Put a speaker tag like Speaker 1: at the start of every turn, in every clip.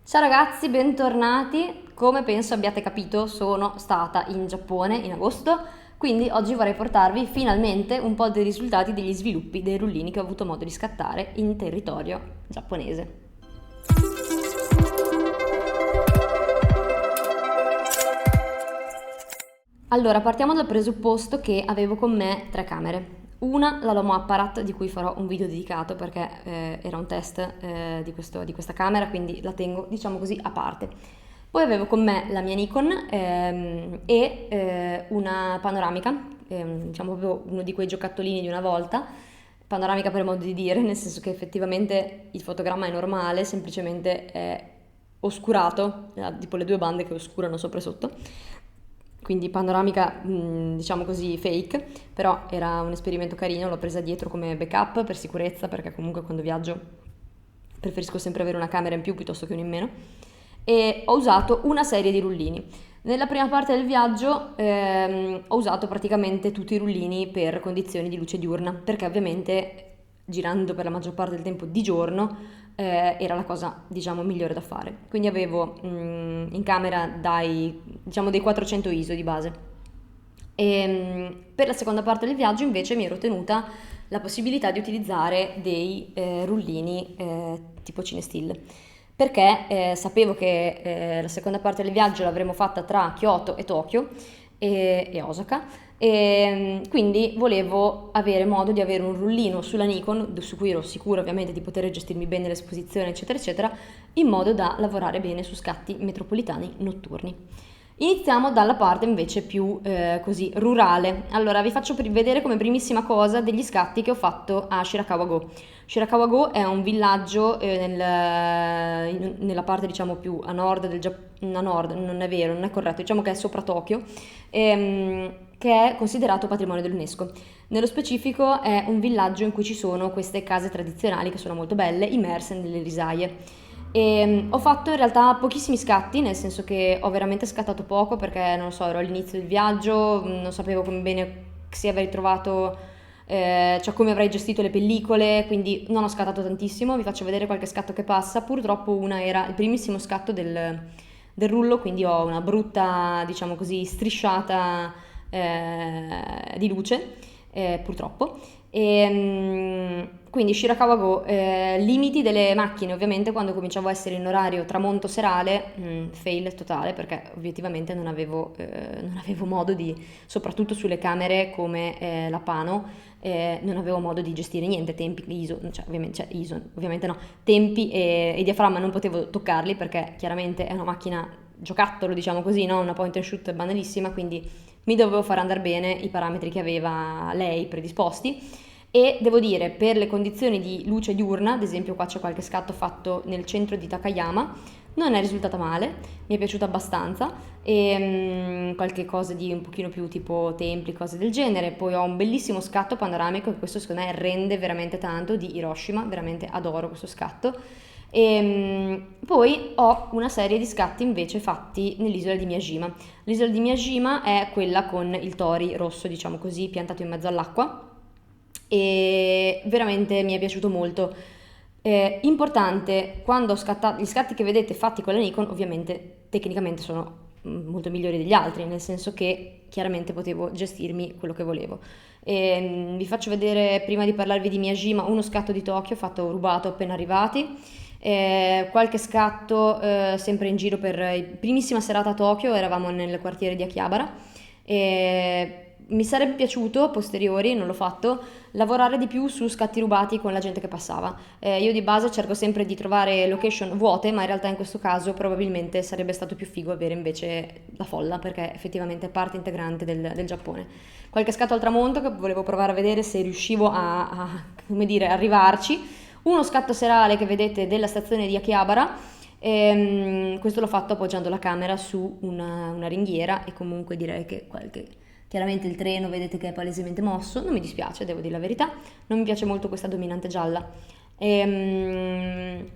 Speaker 1: Ciao ragazzi, bentornati. Come penso abbiate capito, sono stata in Giappone in agosto, quindi oggi vorrei portarvi finalmente un po' dei risultati degli sviluppi dei rullini che ho avuto modo di scattare in territorio giapponese. Allora, partiamo dal presupposto che avevo con me tre camere. Una, la Lomo Apparat, di cui farò un video dedicato perché era un test di questa camera, quindi la tengo, diciamo così, a parte. Poi avevo con me la mia Nikon e una panoramica, diciamo proprio uno di quei giocattolini di una volta, panoramica per modo di dire, nel senso che effettivamente il fotogramma è normale, semplicemente è oscurato, tipo le due bande che oscurano sopra e sotto, quindi panoramica diciamo così fake, però era un esperimento carino, l'ho presa dietro come backup per sicurezza, perché comunque quando viaggio preferisco sempre avere una camera in più piuttosto che una in meno, e ho usato una serie di rullini. Nella prima parte del viaggio ho usato praticamente tutti i rullini per condizioni di luce diurna, perché ovviamente girando per la maggior parte del tempo di giorno era la cosa, diciamo, migliore da fare. Quindi avevo in camera diciamo, dei 400 ISO di base. Per la seconda parte del viaggio invece mi ero tenuta la possibilità di utilizzare dei rullini tipo Cinestill, perché sapevo che la seconda parte del viaggio l'avremmo fatta tra Kyoto e Tokyo e Osaka, e quindi volevo avere modo di avere un rullino sulla Nikon, su cui ero sicura ovviamente di poter gestirmi bene l'esposizione, eccetera, eccetera, in modo da lavorare bene su scatti metropolitani notturni. Iniziamo dalla parte invece più così rurale. Allora vi faccio vedere come primissima cosa degli scatti che ho fatto a Shirakawa-go. Shirakawa-go è un villaggio nella parte diciamo più a nord del Giappone, a nord, non è vero, non è corretto, diciamo che è sopra Tokyo, che è considerato patrimonio dell'UNESCO. Nello specifico è un villaggio in cui ci sono queste case tradizionali che sono molto belle, immerse nelle risaie. Ho fatto in realtà pochissimi scatti, nel senso che ho veramente scattato poco perché non lo so, ero all'inizio del viaggio, non sapevo come bene se avrei trovato, cioè come avrei gestito le pellicole, quindi non ho scattato tantissimo. Vi faccio vedere qualche scatto che passa. Purtroppo una era il primissimo scatto del rullo, quindi ho una brutta, diciamo così, strisciata di luce, purtroppo. Quindi Shirakawa Go, limiti delle macchine ovviamente quando cominciavo a essere in orario tramonto serale, fail totale perché obiettivamente non avevo modo di, soprattutto sulle camere come la Pano, non avevo modo di gestire niente, tempi, ISO, cioè ISO, ovviamente no, tempi e diaframma non potevo toccarli perché chiaramente è una macchina giocattolo, diciamo così, no? Una point and shoot banalissima, quindi mi dovevo far andare bene i parametri che aveva lei predisposti. E devo dire, per le condizioni di luce diurna, ad esempio qua c'è qualche scatto fatto nel centro di Takayama, non è risultata male, mi è piaciuta abbastanza, e qualche cosa di un pochino più tipo templi, cose del genere. Poi ho un bellissimo scatto panoramico che questo secondo me rende veramente tanto, di Hiroshima, veramente adoro questo scatto. Poi ho una serie di scatti invece fatti nell'isola di Miyajima. L'isola di Miyajima è quella con il tori rosso, diciamo così, piantato in mezzo all'acqua e veramente mi è piaciuto molto. Importante, quando ho scattato, gli scatti che vedete fatti con la Nikon ovviamente tecnicamente sono molto migliori degli altri, nel senso che chiaramente potevo gestirmi quello che volevo. Vi faccio vedere, prima di parlarvi di Miyajima, uno scatto di Tokyo fatto rubato appena arrivati. Qualche scatto sempre in giro per primissima serata a Tokyo, eravamo nel quartiere di Akihabara. Mi sarebbe piaciuto, a posteriori, non l'ho fatto, lavorare di più su scatti rubati con la gente che passava. Io di base cerco sempre di trovare location vuote, ma in realtà in questo caso probabilmente sarebbe stato più figo avere invece la folla, perché effettivamente è parte integrante del Giappone. Qualche scatto al tramonto che volevo provare a vedere se riuscivo come dire, arrivarci. Uno scatto serale che vedete della stazione di Akihabara, questo l'ho fatto appoggiando la camera su una ringhiera e comunque direi che chiaramente il treno vedete che è palesemente mosso, non mi dispiace, devo dire la verità, non mi piace molto questa dominante gialla. Ecco,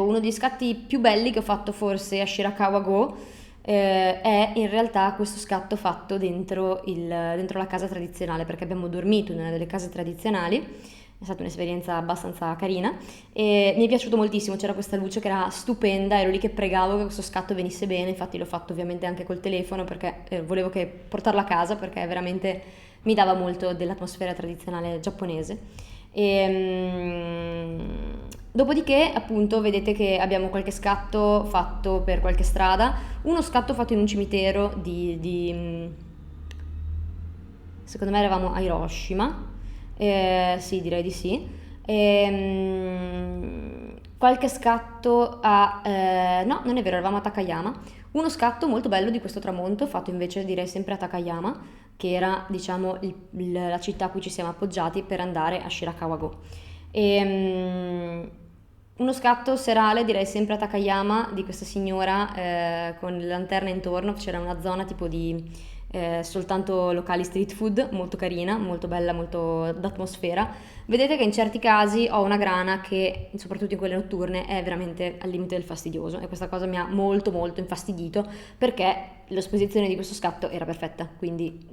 Speaker 1: uno degli scatti più belli che ho fatto forse a Shirakawa Go è in realtà questo scatto fatto dentro la casa tradizionale, perché abbiamo dormito in una delle case tradizionali è stata un'esperienza abbastanza carina e mi è piaciuto moltissimo, c'era questa luce che era stupenda, ero lì che pregavo che questo scatto venisse bene, infatti l'ho fatto ovviamente anche col telefono perché volevo portarlo a casa perché veramente mi dava molto dell'atmosfera tradizionale giapponese. Dopodiché appunto vedete che abbiamo qualche scatto fatto per qualche strada, uno scatto fatto in un cimitero secondo me eravamo a Hiroshima, sì, direi di sì. Qualche scatto no, non è vero, eravamo a Takayama. Uno scatto molto bello di questo tramonto, fatto invece direi sempre a Takayama, che era diciamo la città a cui ci siamo appoggiati per andare a Shirakawa-go. Uno scatto serale direi sempre a Takayama di questa signora con le lanterne intorno, c'era una zona tipo di soltanto locali street food, molto carina, molto bella, molto d'atmosfera. Vedete che in certi casi ho una grana che, soprattutto in quelle notturne, è veramente al limite del fastidioso e questa cosa mi ha molto molto infastidito perché l'esposizione di questo scatto era perfetta, quindi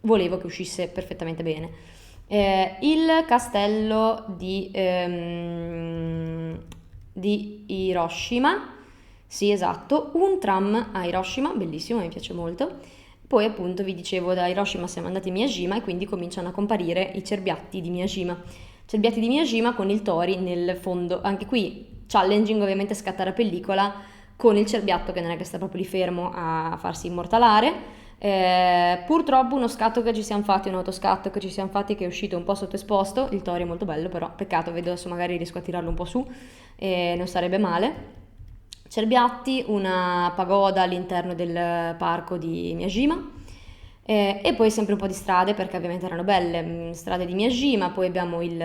Speaker 1: volevo che uscisse perfettamente bene. Il castello di Hiroshima, sì esatto, un tram a Hiroshima, bellissimo, mi piace molto. Poi appunto vi dicevo da Hiroshima siamo andati a Miyajima e quindi cominciano a comparire i cerbiatti di Miyajima. Cerbiatti di Miyajima con il tori nel fondo, anche qui challenging ovviamente scattare a pellicola con il cerbiatto che non è che sta proprio lì fermo a farsi immortalare. Purtroppo uno scatto che ci siamo fatti, un autoscatto che ci siamo fatti che è uscito un po' sottoesposto, il tori è molto bello però peccato, vedo adesso magari riesco a tirarlo un po' su, non sarebbe male. Cerbiatti, una pagoda all'interno del parco di Miyajima e poi sempre un po' di strade perché ovviamente erano belle, strade di Miyajima, poi abbiamo il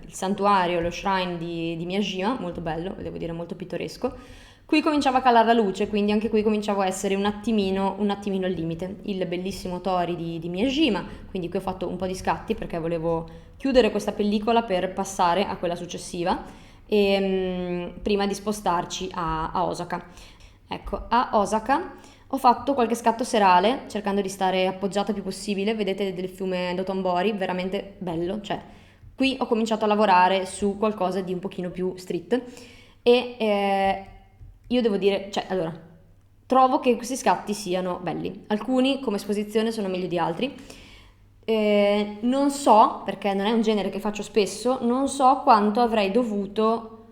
Speaker 1: santuario, lo shrine di Miyajima, molto bello, devo dire molto pittoresco. Qui cominciava a calare la luce, quindi anche qui cominciavo a essere un attimino al limite. Il bellissimo tori di Miyajima, quindi qui ho fatto un po' di scatti perché volevo chiudere questa pellicola per passare a quella successiva prima di spostarci a Osaka. Ecco, a Osaka ho fatto qualche scatto serale cercando di stare appoggiata il più possibile, vedete del fiume Dotonbori, veramente bello, cioè qui ho cominciato a lavorare su qualcosa di un pochino più street e io devo dire, cioè allora, trovo che questi scatti siano belli, alcuni come esposizione sono meglio di altri. Non so, perché non è un genere che faccio spesso, non so quanto avrei dovuto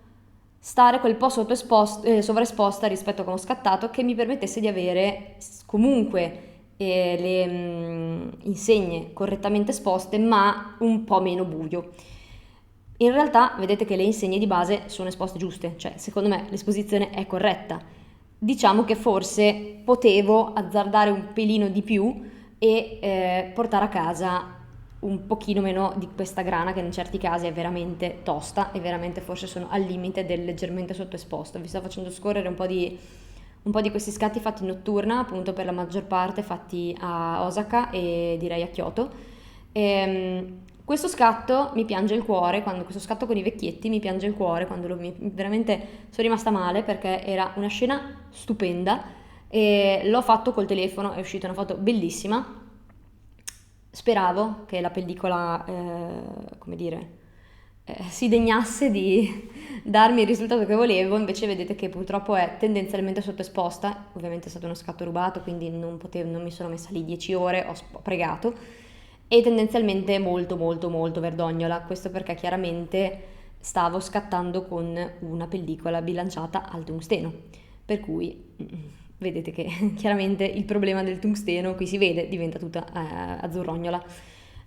Speaker 1: stare quel po' sovraesposta rispetto a come ho scattato che mi permettesse di avere comunque le insegne correttamente esposte ma un po' meno buio. In realtà vedete che le insegne di base sono esposte giuste, cioè secondo me l'esposizione è corretta. Diciamo che forse potevo azzardare un pelino di più e portare a casa un pochino meno di questa grana che in certi casi è veramente tosta e veramente forse sono al limite del leggermente sottoesposto. Vi sto facendo scorrere un po' di questi scatti fatti in notturna, appunto per la maggior parte fatti a Osaka e direi a Kyoto. Questo scatto mi piange il cuore, questo scatto con i vecchietti mi piange il cuore quando veramente sono rimasta male perché era una scena stupenda e l'ho fatto col telefono, è uscita una foto bellissima. Speravo che la pellicola, come dire, si degnasse di darmi il risultato che volevo, invece vedete che purtroppo è tendenzialmente sottoesposta, ovviamente è stato uno scatto rubato, quindi non mi sono messa lì 10 ore, ho pregato, e tendenzialmente molto molto molto verdognola, questo perché chiaramente stavo scattando con una pellicola bilanciata al tungsteno, per cui vedete che chiaramente il problema del tungsteno qui si vede, diventa tutta azzurrognola.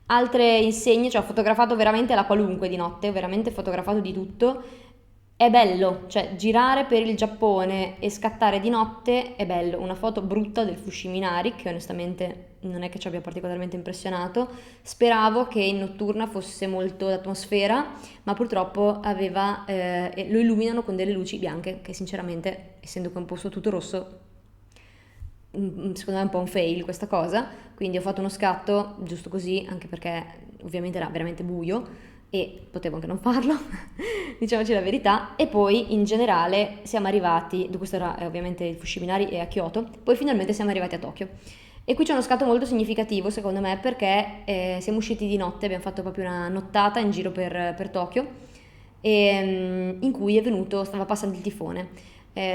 Speaker 1: Altre insegne, cioè ho fotografato veramente la qualunque di notte, ho veramente fotografato di tutto. È bello, cioè girare per il Giappone e scattare di notte è bello. Una foto brutta del Fushimi-Inari che onestamente non è che ci abbia particolarmente impressionato. Speravo che in notturna fosse molto d'atmosfera, ma purtroppo lo illuminano con delle luci bianche che sinceramente, essendo che è un posto tutto rosso, secondo me è un po' un fail questa cosa, quindi ho fatto uno scatto giusto così, anche perché ovviamente era veramente buio e potevo anche non farlo, diciamoci la verità, e poi in generale siamo arrivati, questo era ovviamente il Fushimi-Inari e a Kyoto, poi finalmente siamo arrivati a Tokyo. E qui c'è uno scatto molto significativo secondo me perché siamo usciti di notte, abbiamo fatto proprio una nottata in giro per Tokyo in cui stava passando il tifone.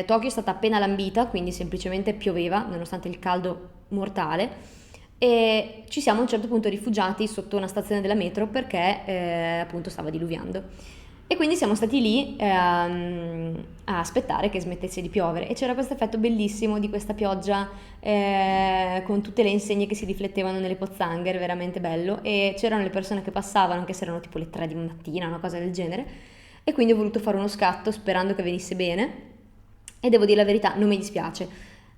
Speaker 1: Tokyo è stata appena lambita, quindi semplicemente pioveva nonostante il caldo mortale e ci siamo a un certo punto rifugiati sotto una stazione della metro perché appunto stava diluviando. E quindi siamo stati lì a aspettare che smettesse di piovere e c'era questo effetto bellissimo di questa pioggia con tutte le insegne che si riflettevano nelle pozzanghere, veramente bello, e c'erano le persone che passavano anche se erano tipo le 3 di mattina, una cosa del genere, e quindi ho voluto fare uno scatto sperando che venisse bene e devo dire la verità, non mi dispiace.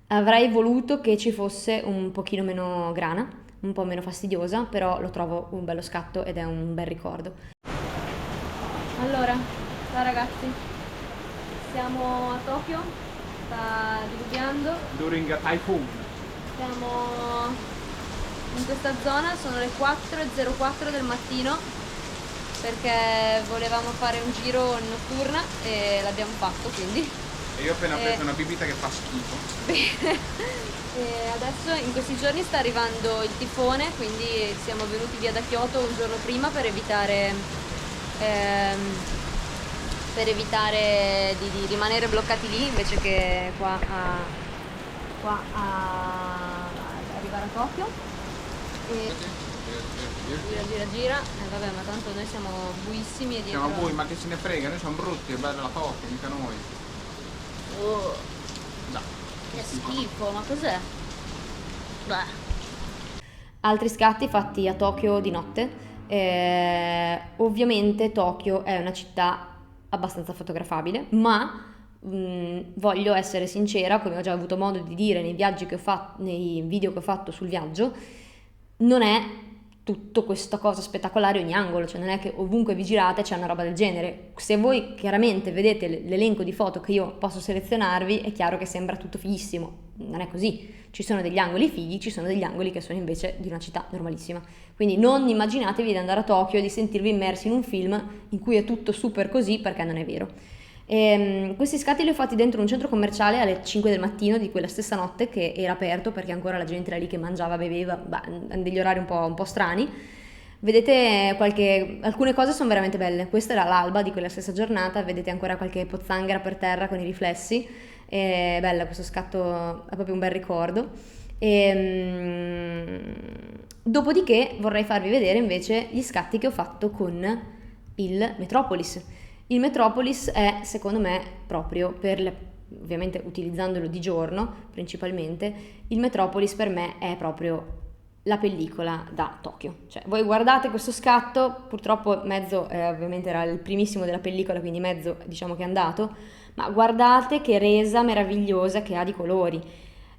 Speaker 1: Avrei voluto che ci fosse un pochino meno grana, un po' meno fastidiosa, però lo trovo un bello scatto ed è un bel ricordo. Allora, ciao ragazzi, siamo a Tokyo, sta diluviando,
Speaker 2: During a typhoon.
Speaker 1: siamo in questa zona, sono le 4:04 del mattino perché volevamo fare un giro in notturna e l'abbiamo fatto quindi.
Speaker 2: E io ho appena preso una bibita che fa schifo.
Speaker 1: E adesso in questi giorni sta arrivando il tifone, quindi siamo venuti via da Kyoto un giorno prima per evitare di rimanere bloccati lì invece che qua ad arrivare a Tokyo. E gira, vabbè, ma tanto noi siamo buissimi e dietro.
Speaker 2: Siamo voi, ma che se ne frega, noi siamo brutti, è bella la Tokyo, mica noi.
Speaker 1: Oh,
Speaker 2: No.
Speaker 1: che schifo, ma cos'è? Beh. Altri scatti fatti a Tokyo di notte. Ovviamente Tokyo è una città abbastanza fotografabile, ma voglio essere sincera, come ho già avuto modo di dire nei viaggi che ho fatto, nei video che ho fatto sul viaggio, non è tutto questa cosa spettacolare ogni angolo, cioè non è che ovunque vi girate c'è una roba del genere. Se voi chiaramente vedete l'elenco di foto che io posso selezionarvi, è chiaro che sembra tutto fighissimo, non è così. Ci sono degli angoli fighi, ci sono degli angoli che sono invece di una città normalissima. Quindi non immaginatevi di andare a Tokyo e di sentirvi immersi in un film in cui è tutto super così, perché non è vero. Questi scatti li ho fatti dentro un centro commerciale alle 5 del mattino di quella stessa notte che era aperto perché ancora la gente era lì che mangiava, beveva, degli orari un po' strani. Vedete alcune cose sono veramente belle. Questa era l'alba di quella stessa giornata, vedete ancora qualche pozzanghera per terra con i riflessi. È bella, questo scatto è proprio un bel ricordo. Dopodiché vorrei farvi vedere invece gli scatti che ho fatto con il Metropolis. Il Metropolis è, secondo me, proprio ovviamente utilizzandolo di giorno principalmente, il Metropolis per me è proprio la pellicola da Tokyo. Cioè, voi guardate questo scatto, purtroppo mezzo, ovviamente era il primissimo della pellicola, quindi mezzo diciamo che è andato, ma guardate che resa meravigliosa che ha di colori.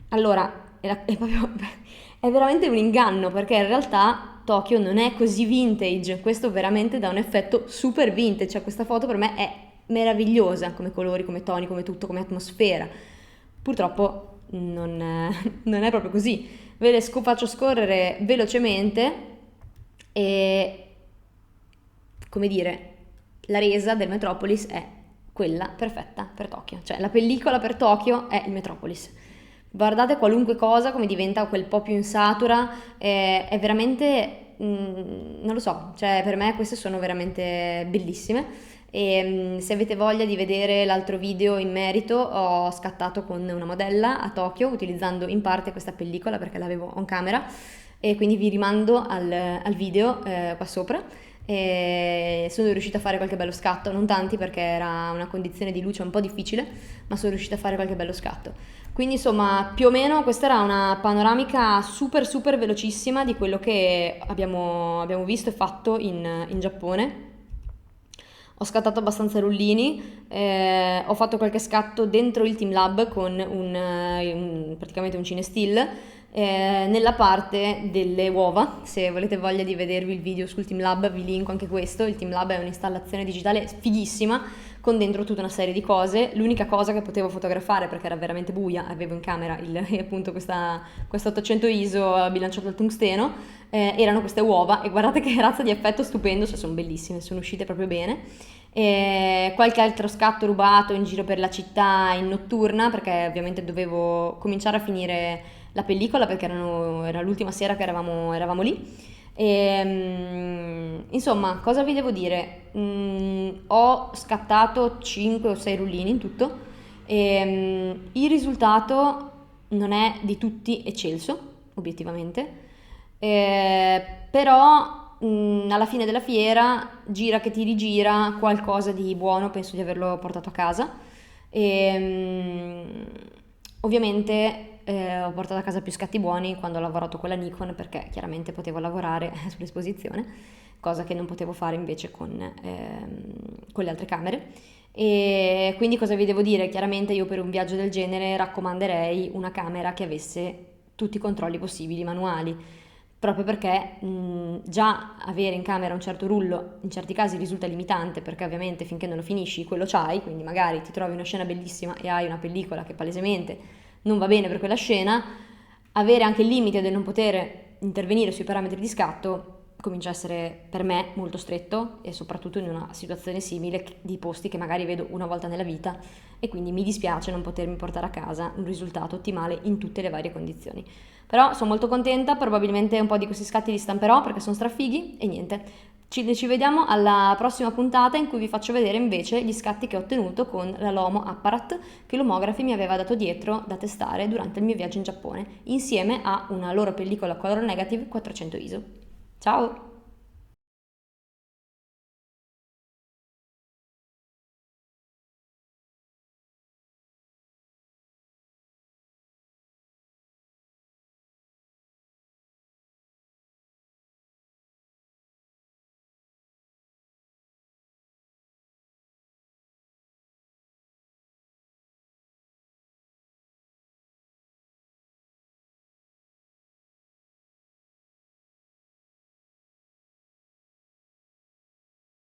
Speaker 1: Allora, è veramente un inganno perché in realtà Tokyo non è così vintage, questo veramente dà un effetto super vintage, cioè questa foto per me è meravigliosa come colori, come toni, come tutto, come atmosfera. Purtroppo non è proprio così. Ve le faccio scorrere velocemente e, come dire, la resa del Metropolis è quella perfetta per Tokyo, cioè la pellicola per Tokyo è il Metropolis. Guardate qualunque cosa come diventa quel po' più insatura, è veramente, non lo so, cioè per me queste sono veramente bellissime e se avete voglia di vedere l'altro video in merito ho scattato con una modella a Tokyo utilizzando in parte questa pellicola perché l'avevo on camera e quindi vi rimando al video qua sopra. E sono riuscita a fare qualche bello scatto, non tanti perché era una condizione di luce un po' difficile, ma sono riuscita a fare qualche bello scatto. Quindi insomma più o meno questa era una panoramica super super velocissima di quello che abbiamo visto e fatto in Giappone. Ho scattato abbastanza rullini, ho fatto qualche scatto dentro il Teamlab con praticamente un cinestill nella parte delle uova. Se volete voglia di vedervi il video sul Teamlab vi linko anche questo. Il Teamlab è un'installazione digitale fighissima con dentro tutta una serie di cose. L'unica cosa che potevo fotografare perché era veramente buia, avevo in camera appunto questa 800 ISO bilanciato al tungsteno, erano queste uova e guardate che razza di effetto stupendo, cioè sono bellissime, sono uscite proprio bene. Qualche altro scatto rubato in giro per la città in notturna perché ovviamente dovevo cominciare a finire la pellicola perché era l'ultima sera che eravamo lì. Insomma, cosa vi devo dire? Ho scattato 5 o 6 rullini in tutto. Il risultato non è di tutti eccelso, obiettivamente, però alla fine della fiera, gira che ti rigira, qualcosa di buono penso di averlo portato a casa. Ovviamente ho portato a casa più scatti buoni quando ho lavorato con la Nikon, perché chiaramente potevo lavorare sull'esposizione, cosa che non potevo fare invece con le altre camere. E quindi cosa vi devo dire? Chiaramente io per un viaggio del genere raccomanderei una camera che avesse tutti i controlli possibili manuali, proprio perché già avere in camera un certo rullo in certi casi risulta limitante, perché ovviamente finché non lo finisci quello c'hai, quindi magari ti trovi una scena bellissima e hai una pellicola che palesemente non va bene per quella scena. Avere anche il limite del non poter intervenire sui parametri di scatto comincia a essere per me molto stretto, e soprattutto in una situazione simile di posti che magari vedo una volta nella vita, e quindi mi dispiace non potermi portare a casa un risultato ottimale in tutte le varie condizioni. Però sono molto contenta, probabilmente un po' di questi scatti li stamperò perché sono strafighi e niente. Ci vediamo alla prossima puntata, in cui vi faccio vedere invece gli scatti che ho ottenuto con la Lomo Apparat, che Lomography mi aveva dato dietro da testare durante il mio viaggio in Giappone, insieme a una loro pellicola color negative 400 ISO. Ciao!